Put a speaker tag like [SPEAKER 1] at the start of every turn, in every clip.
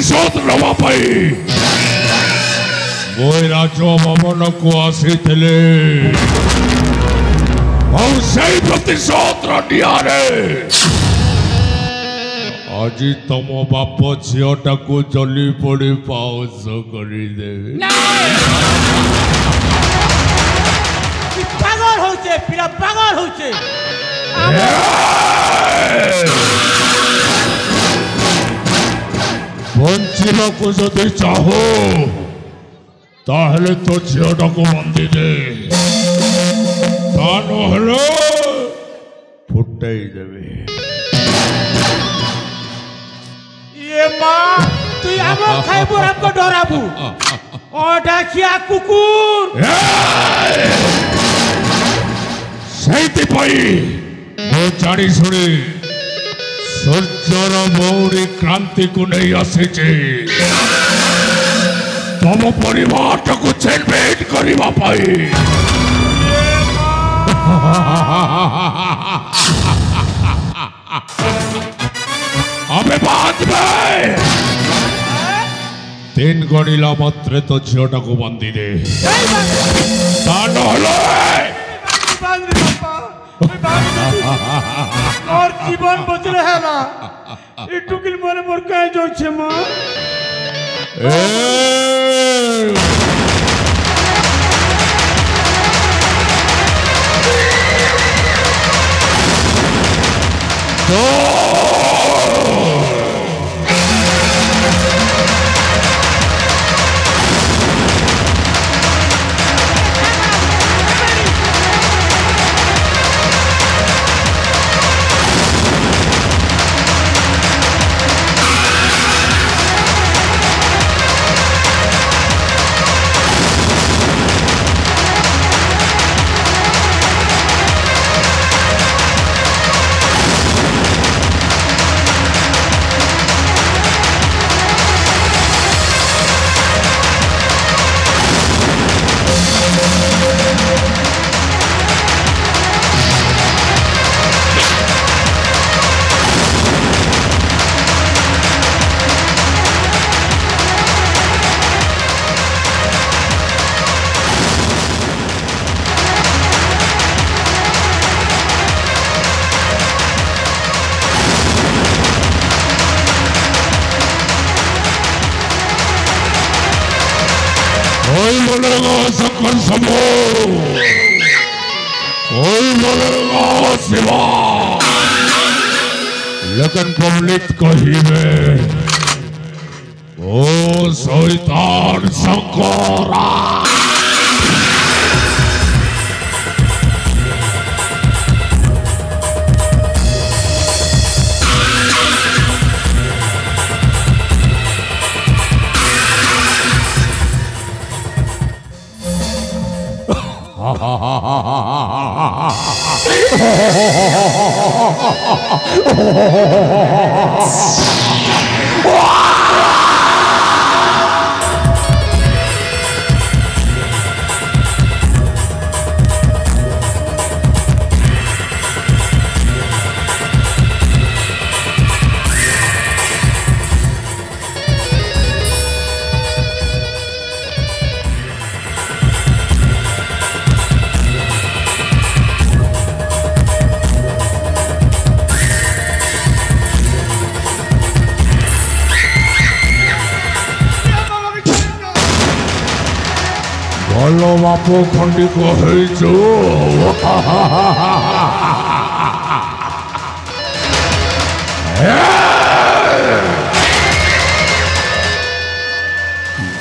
[SPEAKER 1] ପ୍ରତିଶୋଧ ନେବା ପାଇଁ ମୁଁ ରାଜଭବନକୁ ଆସିଥିଲି ଆଉ ସେଇ ପ୍ରତିଶୋଧର ନିଆଁରେ ଆଜି ତମ ବାପ ଝିଅଟାକୁ ଜଲି ପୋଡ଼ି ପାଉଁଶ କରିଦେବି।
[SPEAKER 2] ପାଗଳ ହଉଛେ ପିଲା ପାଗଳ ହଉଛେ।
[SPEAKER 1] ବଞ୍ଚିବାକୁ ଯଦି ଚାହୁ ତାହେଲେ ତୋ ଝିଅଟାକୁ ବାନ୍ଧି ଦେ, ତା ନହେଲେ ଫୁଟେଇ ଦେବି।
[SPEAKER 2] ये माँ तू आम खाइबू हमको डराबू डाकिया कुकुर
[SPEAKER 1] ସେଇଥିପାଇଁ ମୁଁ ଜାଣି ଶୁଣି ସୂର୍ଯ୍ୟର ମୌରୀ କ୍ରାନ୍ତିକୁ ନେଇ ଆସିଛି ତମ ପରିବାରଟାକୁ ଚେଲମେଟ କରିବା ପାଇଁ। ଆମେ ବାନ୍ଧିବେ 3 ଗଣିଲା ମାତ୍ରେ ତ ଝିଅଟାକୁ ବାନ୍ଧି ଦେ, ତା ନହେଲେ
[SPEAKER 2] और जीवन बच रहेला ई टुकिल मोरे मोर कहे जो छे मां कोई बोलेगा सकल समो, कोई बोलेगा शिवा, लेकिन पब्लिक कही में ओ शैतान शंकरा भलो बापू खंडी कहु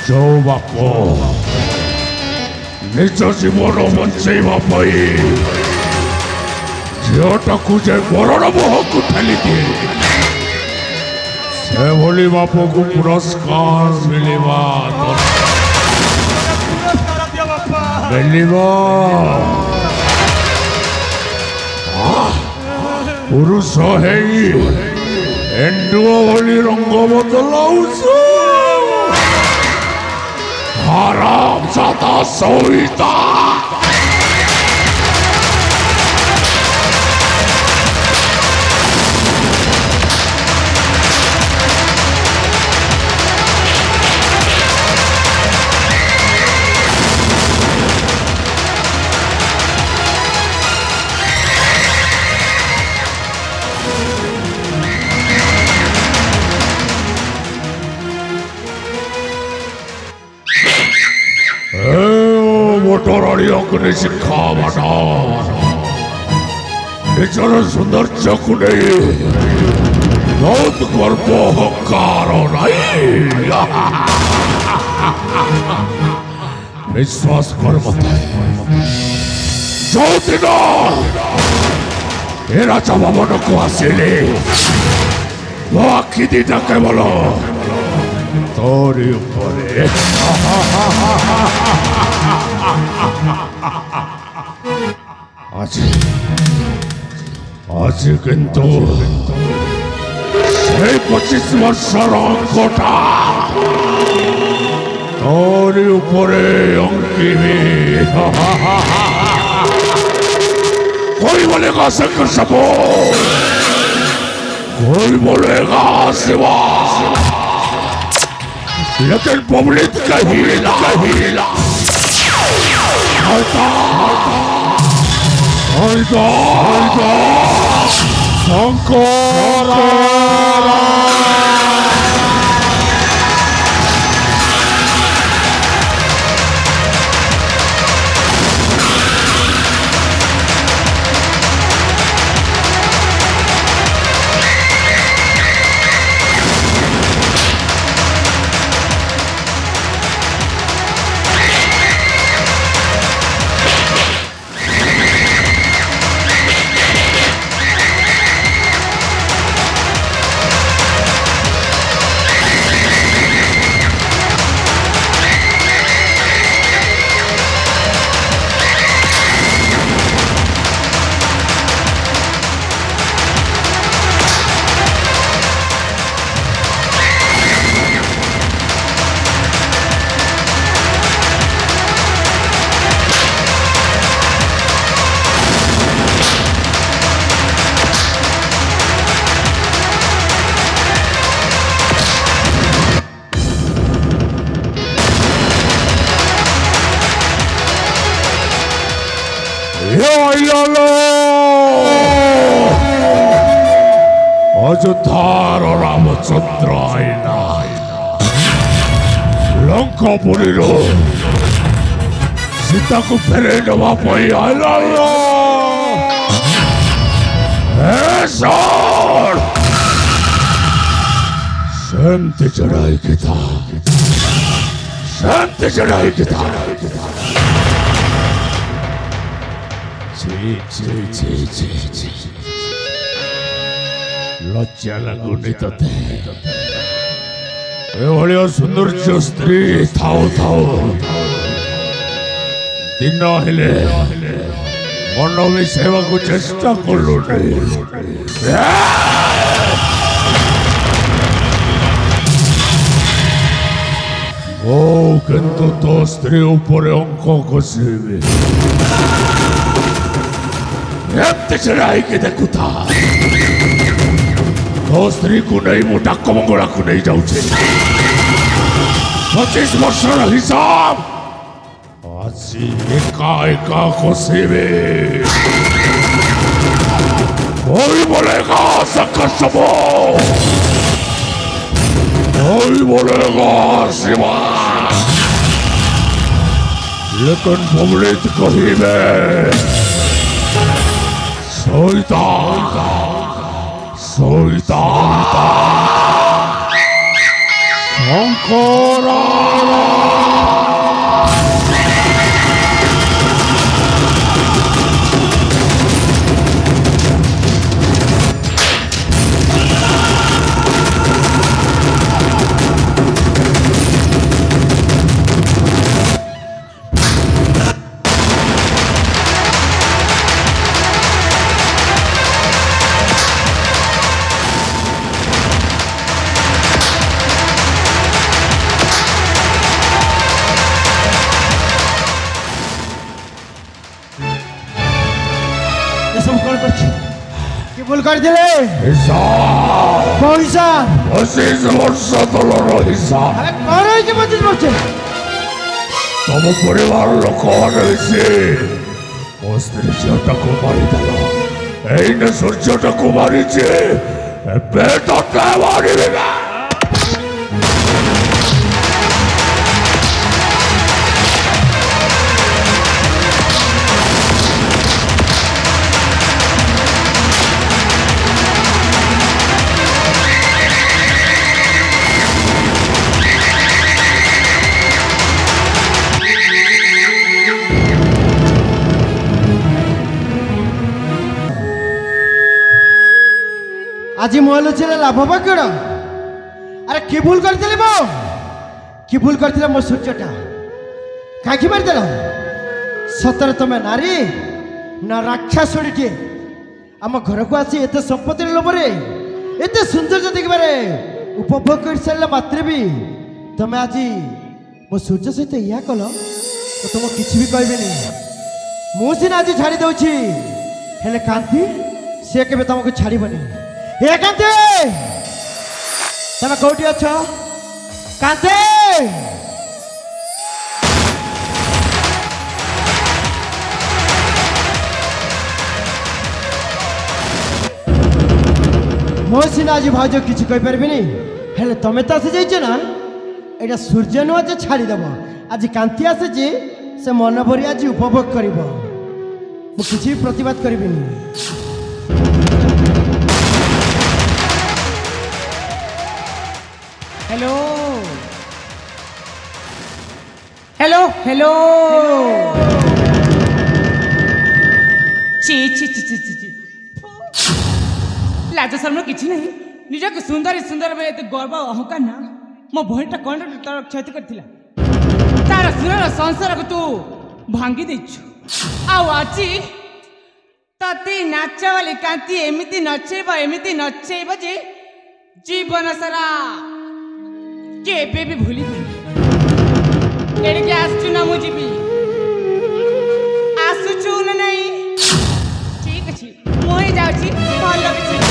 [SPEAKER 2] जो बाप निज जीवन बचेवा झीटा को जे मरण मुह को ठेली दिए से भली बाप को पुरस्कार मिलवा पुरुष है एंडुआ भली रंग बदलाउछ हराम जाता सोईता
[SPEAKER 1] ଡରଳି ଅଗ୍ନି ଶିଖା ବାଟ ନିଜର ସୌନ୍ଦର୍ଯ୍ୟକୁ ନେଇ ବହୁତ ଗର୍ବ ଅହଙ୍କାର ନାହିଁ ବିଶ୍ୱାସ କର ମତେ ଯୋଉଦିନ ଏ ରାଜା ଭବନକୁ ଆସିଲି ମୋ ଆଖି ଦିଟା କେବଳ ତୋରି ଉପରେ ଆଜି କିନ୍ତୁ ସେଇ 25 ବର୍ଷର ଅଙ୍କଟା ତୋରି ଉପରେ ଅଙ୍କିବି कोई बोलेगा शंकर सबो कोई बोलेगा शिवा लेकिन पब्लिक का हीला शंकर अयोध्यार रामचंद्र आईला लंकापुरी सीता को फेरे नवा आईला शांति चढ़ाई की था शांति चढ़ाई की था लज्जा लगुनि तते एभलिया सौंदर्य स्त्री थाओ थाओ दिन हेले मन मिसेवा को चेष्टा कलु ओ किंतु तो स्त्री ऊपर अंक कषिबी एमती चढ़ाई के देखुता तो स्त्री को नहीं मु डाक मंगला को नहीं जाऊे 25 वर्ष हिसाब आज एका एका कषिबे कोई बोलेगा शंकर सबो कोई बोलेगा शिवा लेकिन पब्लिक कहिबे शंकर
[SPEAKER 2] भूल कर दिले पैसा
[SPEAKER 1] 25 वर्ष तलर हिसाब
[SPEAKER 2] कौन है 25 वर्ष
[SPEAKER 1] तुम परिवार लोक मिसी मो स्त्री झीटा को मारिदेल एने सूर्यटा को मारी मारि
[SPEAKER 3] आज मुह लुचेले लाभ बा कौन अरे कि भूल करथिले मो कि भूल करथिले मो सूर्यटा काकी मारदेल सतरे तुम नारी ना राक्षसुड़ीटे आम घर को आसी एत संपत्ति लोभरे एत सौंदर्य देखिबारे उपभोग कर सारा मात्रे भी तुम आज मो सूर्य सहित या कल तो तुम किसी भी कहबेनि मुझे आज छाड़ी दौची हेले कांति से केबे तुमको छाड़बनी हे कांति तुम कौटी अछ कांति मो सीना आज भाज किसी कहीपरबिनी हेले तुम तो आसी जाइए ना यहाँ सूर्य नुह जे छाड़ीदेव आज कांति आसी से मन भरी आज उपभोग कर किसी प्रतिवाद करी
[SPEAKER 4] हेलो हेलो हेलो ची ची ची ची ची ची लाज शर्म किसी नहीं निजक सुंदर सुंदर में एत गर्व अहंकार ना मो भईटा कौन तार क्षति करथिला तार सुंदर संसार को तू भांगी देछु आ आजी तते नाच वाली कांति एमिति नचेब जे जीवन सारा केबे भी भूली एड़के आसचु ना मुझे भी आसुचु ना नहीं ठीक अछि मोहि जाउछि भल लगछि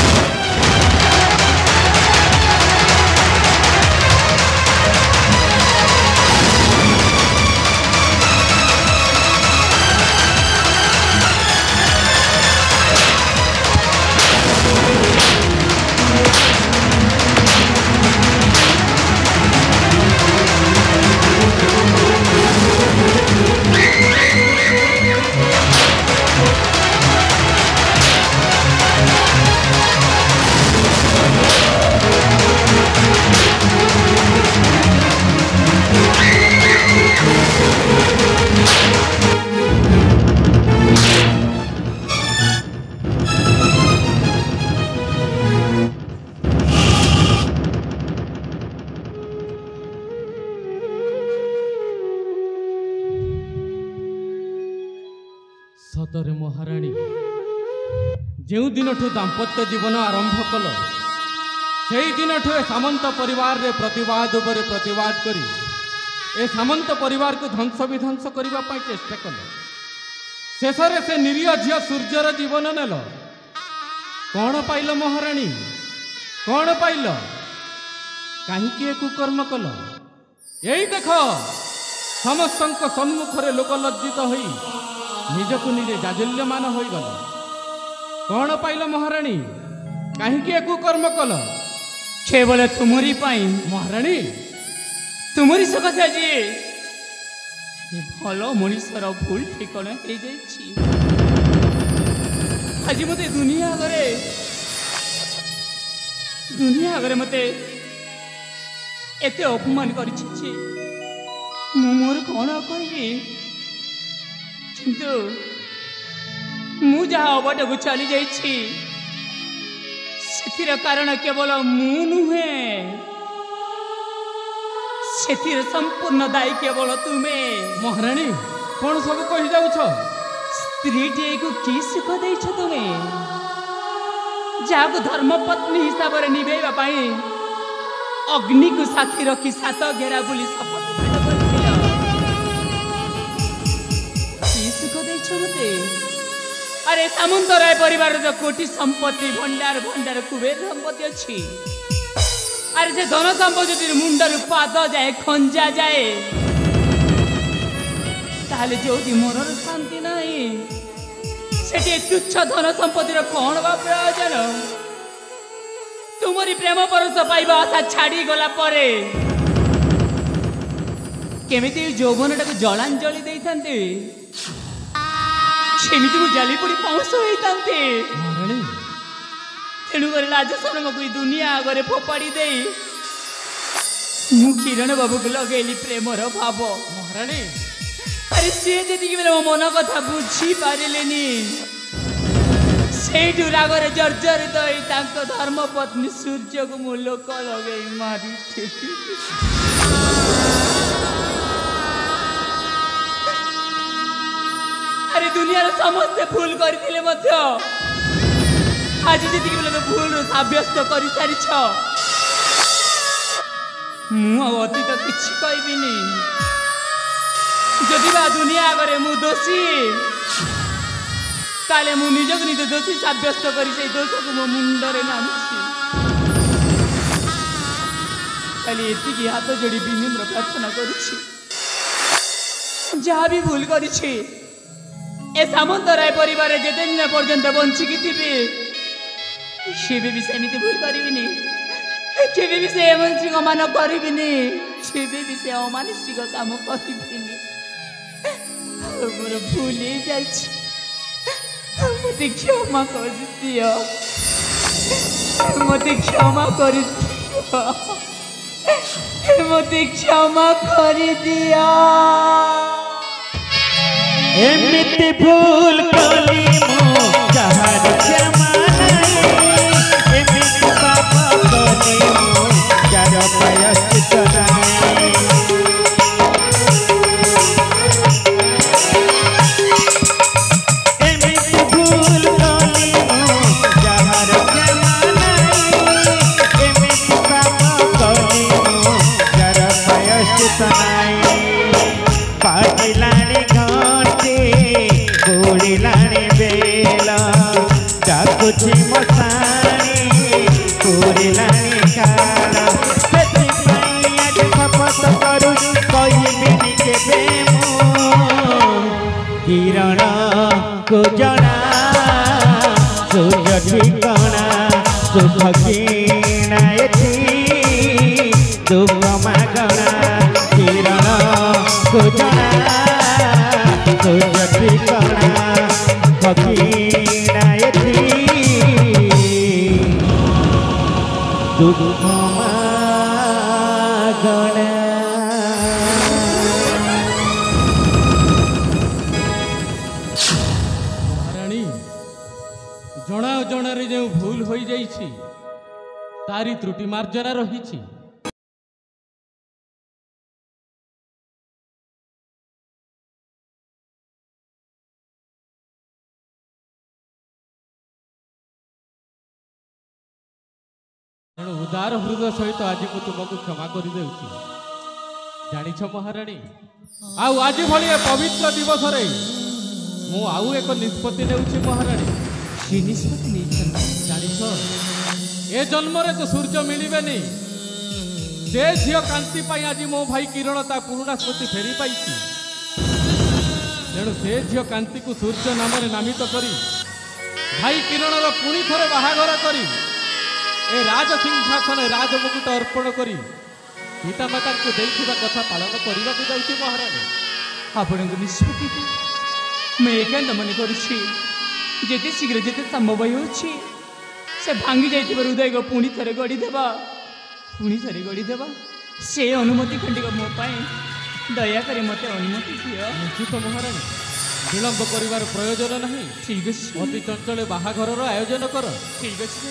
[SPEAKER 5] सतरे महाराणी जो दिन दाम्पत्य जीवन आरंभ कल से दिन सामंत परिवार रे प्रतिवाद उपर प्रतिवाद करी ए सामंत परिवार को ध्वंस विध्वंस करने चेष्टा कल शेष से निरीह झील सूर्यर जीवन नेल कौन पाइल महाराणी कौन पाइल कहीं कुकर्म कल यही देख समस्त सम्मुखें लोक लज्जित हो निजक निजे जाजल्यमान हो गल कौन पाइल महाराणी कहीं कुकर्म कल
[SPEAKER 4] केवल तुमरी पाई
[SPEAKER 5] महाराणी
[SPEAKER 4] तुमरी सकाशे आज भल मनीषर भूल ठिकाना हो जाइछि आज मते दुनिया आगे मते एते अपमान करिछि मु मोर कौन कहि किंतु मु जहाँ अबाट को चली जाइछि सेथिर कारण केवल मु नुहे सेथिर संपूर्ण दायी केवल तुमे
[SPEAKER 5] महाराणी कौन सब कही जाउछ
[SPEAKER 4] स्त्रीटी को कि सुख देछ तुमे जहाँ धर्मपत्नी हिसाब से निभेवा पाई अग्नि को साथी रखी सात घेरा बुली शपथ सुख देछ मते अरे सामंत राय परिवार जो कोटी संपत्ति भंडार भंडार कुबेर संपत्ति अच्छी अरे से धन संपत्ति मुंडर पाद जाए खंजा जाए ताले जो मनर शांति नहीं सेठी तुच्छ धन संपत्तिर कौन बा प्रयोजन तुमरी प्रेम परस पाइबा आशा छाड़ी गला परे केमिति यौवनटा को जलांजलि देइथांते सेमिति मु जाली पड़ी पाउस होइथांते
[SPEAKER 5] महाराणी
[SPEAKER 4] तेणुक लाज शरम को दुनिया आगे फोपाड़ी दे मु किरण बाबू को लगेली प्रेमर भाव
[SPEAKER 5] महाराणी
[SPEAKER 4] अरे सी जी बेले मो मन कथा बुझी पारे ସେଇଠୁ ରାଗରେ ଜର୍ଜରିତ ହୋଇ ତାଙ୍କ ଧର୍ମପତ୍ନୀ ସୂର୍ଯ୍ୟକୁ ମୁଁ ଲୋକ ଲଗେଇ ମାରିଥିଲି। ଆରେ ଦୁନିଆର ସମସ୍ତେ ଭୁଲ କରିଥିଲେ ମଧ୍ୟ ଆଜି ଯେତିକି ବେଳେ ଭୁଲ ସାବ୍ୟସ୍ତ କରିସାରିଛ, ମୁଁ ଆଉ ଅତୀତ କିଛି କହିବିନି। ଯଦି ବା ଦୁନିଆ ଆଗରେ ମୁଁ ଦୋଷୀ, ତାହେଲେ ମୁଁ ନିଜକୁ ନିଜ ଦୋଷୀ ସାବ୍ୟସ୍ତ କରି ସେଇ ଦୋଷକୁ ମୋ ମୁଣ୍ଡରେ ନାମୁଛି। ଖାଲି ଏତିକି ହାତ ଯୋଡ଼ି ବିନିମ୍ର ପ୍ରାର୍ଥନା କରୁଛି, ଯାହା ବି ଭୁଲ କରିଛି ଏ ସାମନ୍ତରାୟ ପରିବାରରେ ଯେତେ ଦିନ ପର୍ଯ୍ୟନ୍ତ ବଞ୍ଚିକି ଥିବି, କେବେ ବି ସେମିତି ଭୁଲ କରିବିନି, କେବେ ବି ସେ ମନ୍ତ୍ରୀଙ୍କ ମାନ କରିବିନି, କେବେ ବି ସେ ଅମାନସିକ କାମ କରିବିନି। ମୋର ଭୁଲ ହେଇଯାଇଛି, ମୋତେ କ୍ଷମା କରିଦିଅ, ମୋତେ କ୍ଷମା କରିଦିଅ, ମୋତେ କ୍ଷମା କରିଦିଅ।
[SPEAKER 6] एमिति भूल कली मो जहार क्षमा नहीं, एमिति पाप कली मो जार प्रायश्चित नहीं। एमिति भूल कली मो जहार क्षमा नहीं, एमिति पाप कली मो जार प्रायश्चित नहीं। पाटिलाणी गोड़िलाणी बेला डाकुची मसाणी कोरिलाणी काला सेथिपाई आज शपथ करू कहिबिनी केबे मो किरण को जना सूर्य ठिकଣା सुख किणा एथि दुख मागଣା किरण को जना सूर्य ठिकଣା फकीना एथि दुख मागଣା।
[SPEAKER 5] महाराणी जणा जणारे जो भूल हो जाइछि तारी त्रुटि मार्जना रहिछि। तेणु उदार हृदय सहित आज को तुमको क्षमा कर जानिछ महाराणी। आज भली पवित्र दिवस रे मु आउ एक निष्पत्ति नेउछि महाराणी।
[SPEAKER 4] कि निष्पत्ति नहीं
[SPEAKER 5] जानिछ ए जन्म रे तो सूर्य मिलिबेनी, जे झियो कांति पाई आज मो भाई किरण ता पुरुणा स्मृति फेरी पाइछि। तेणु से झियो कांति को सूर्य नाम रे नामित करी भाई किरण रो पुणी थरे बाहाघर करी ए राज सिंहासन राजमुकुट अर्पण करी पितामाता को देइथिबा कथा पालन करने को जाउछि महाराणी।
[SPEAKER 4] ଆପଣଙ୍କ ନିଷ୍ପତ୍ତି ମୁଁ ଏକାନ୍ତ ମନେ କରୁଛି, ଯେତେ ଶୀଘ୍ର ଯେତେ ସମ୍ଭବ ହେଉଛି ସେ ଭାଙ୍ଗି ଯାଇଥିବା ହୃଦୟକୁ ପୁଣି ଥରେ ଗଢ଼ିଦେବା, ସେ ଅନୁମତି ଖଣ୍ଡିକ ମୋ ପାଇଁ ଦୟାକରି ମୋତେ ଅନୁମତି ଦିଅ।
[SPEAKER 5] ନିଶ୍ଚିତ ମହାରାଣୀ, ବିଳମ୍ବ କରିବାର ପ୍ରୟୋଜନ ନାହିଁ।
[SPEAKER 4] ଠିକ୍ ଅଛି,
[SPEAKER 5] ଅତି ଚଞ୍ଚଳ ବାହାଘରର ଆୟୋଜନ କର।
[SPEAKER 4] ଠିକ୍ ଅଛି।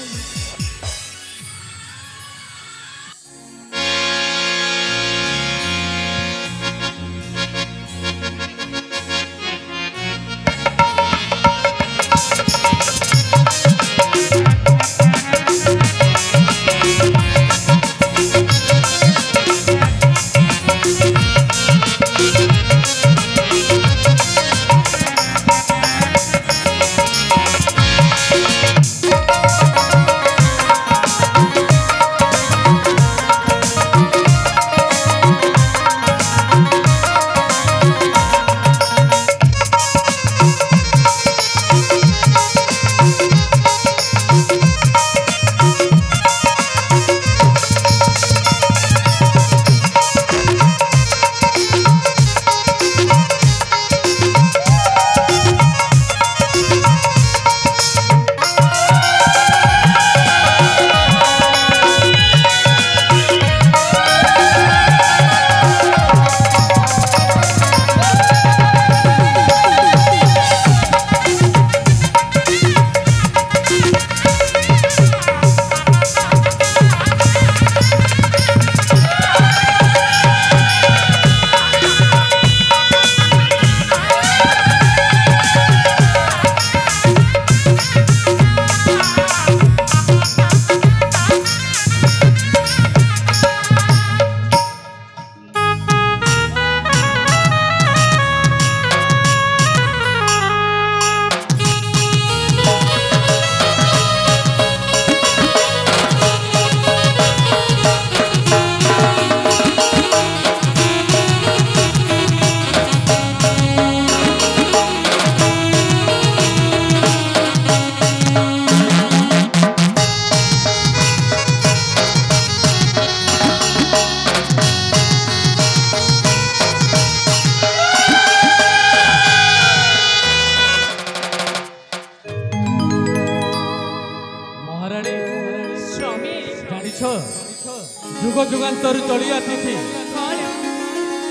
[SPEAKER 5] ଯୁଗ ଯୁଗାନ୍ତରୁ ଚଳି ଆସିଛି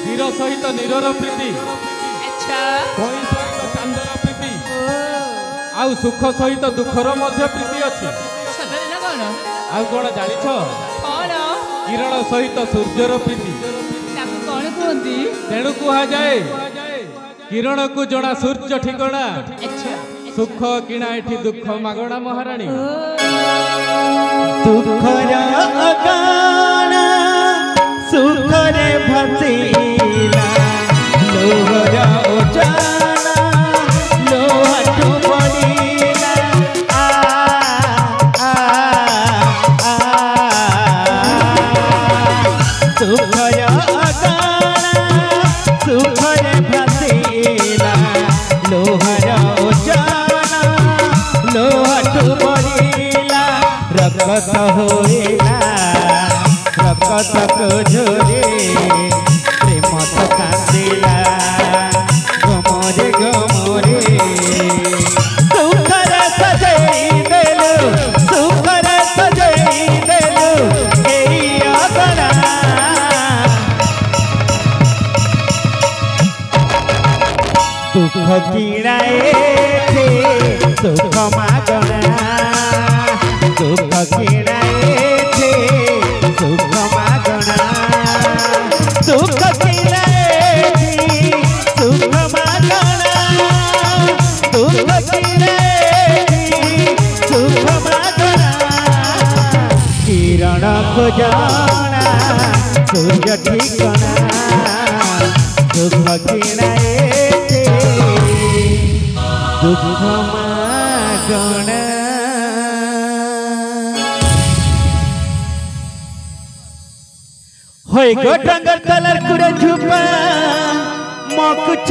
[SPEAKER 5] ଧୀର ସହିତ ନିରର ପ୍ରୀତି କଇଁ ସହିତ ଚାନ୍ଦର ପ୍ରୀତି ଆଉ ସୁଖ ସହିତ ଦୁଃଖର ମଧ୍ୟ ପ୍ରୀତି ଅଛି। ଆଉ କଣ ଜାଣିଛ କିରଣ ସହିତ ସୂର୍ଯ୍ୟର ପ୍ରୀତି ତେଣୁ କୁହାଯାଏ କିରଣକୁ ଜଣା ସୂର୍ଯ୍ୟ ଠିକଣା ସୁଖ କିଣା ଏଠି ଦୁଃଖ ମାଗଣା ମହାରାଣୀ।
[SPEAKER 6] ଦୁଃଖର ଅଗଣା ସୁଖରେ ଭାସିଲା ଲୋହର ଓଜାନା ଲୋହାଠୁ ପଡ଼ିଲା ସୁଖର ଅଗଣା ସୁଖରେ ଭାସିଲା ଲୋହର ଓଜାନା ଲୋହାଠୁ ପଡ଼ିଲା ରକତ ହୋଇଲା ରକତକୁ ଝୁରି ପ୍ରେମ ତ କାନ୍ଦିଲା ଗମରେ ଗମରେ ସୁଖରେ ସଜେଇ ଦେଲୁ ସୁଖରେ ସଜେଇ ଦେଲୁ ଏଇ ଅଗଣା ଦୁଃଖ କିଣାଏ ସୁଖ ମାଗଣା ଦୁଃଖ କିଣାଏ ସୁଖ ମାଗଣା ସୁଖ କିଣାଏ ସୁଖ ମାଗଣା ଦୁଃଖ କିଣାଏ ସୁଖ ମାଗଣା କିରଣକୁ ଜଣା ସୂର୍ଯ୍ୟ ଠିକଣା ଦୁଃଖ କିଣାଏ ଦୁଃଖ ମାଗଣା। होय गो डंगर तलर कुरे झुपा मकुच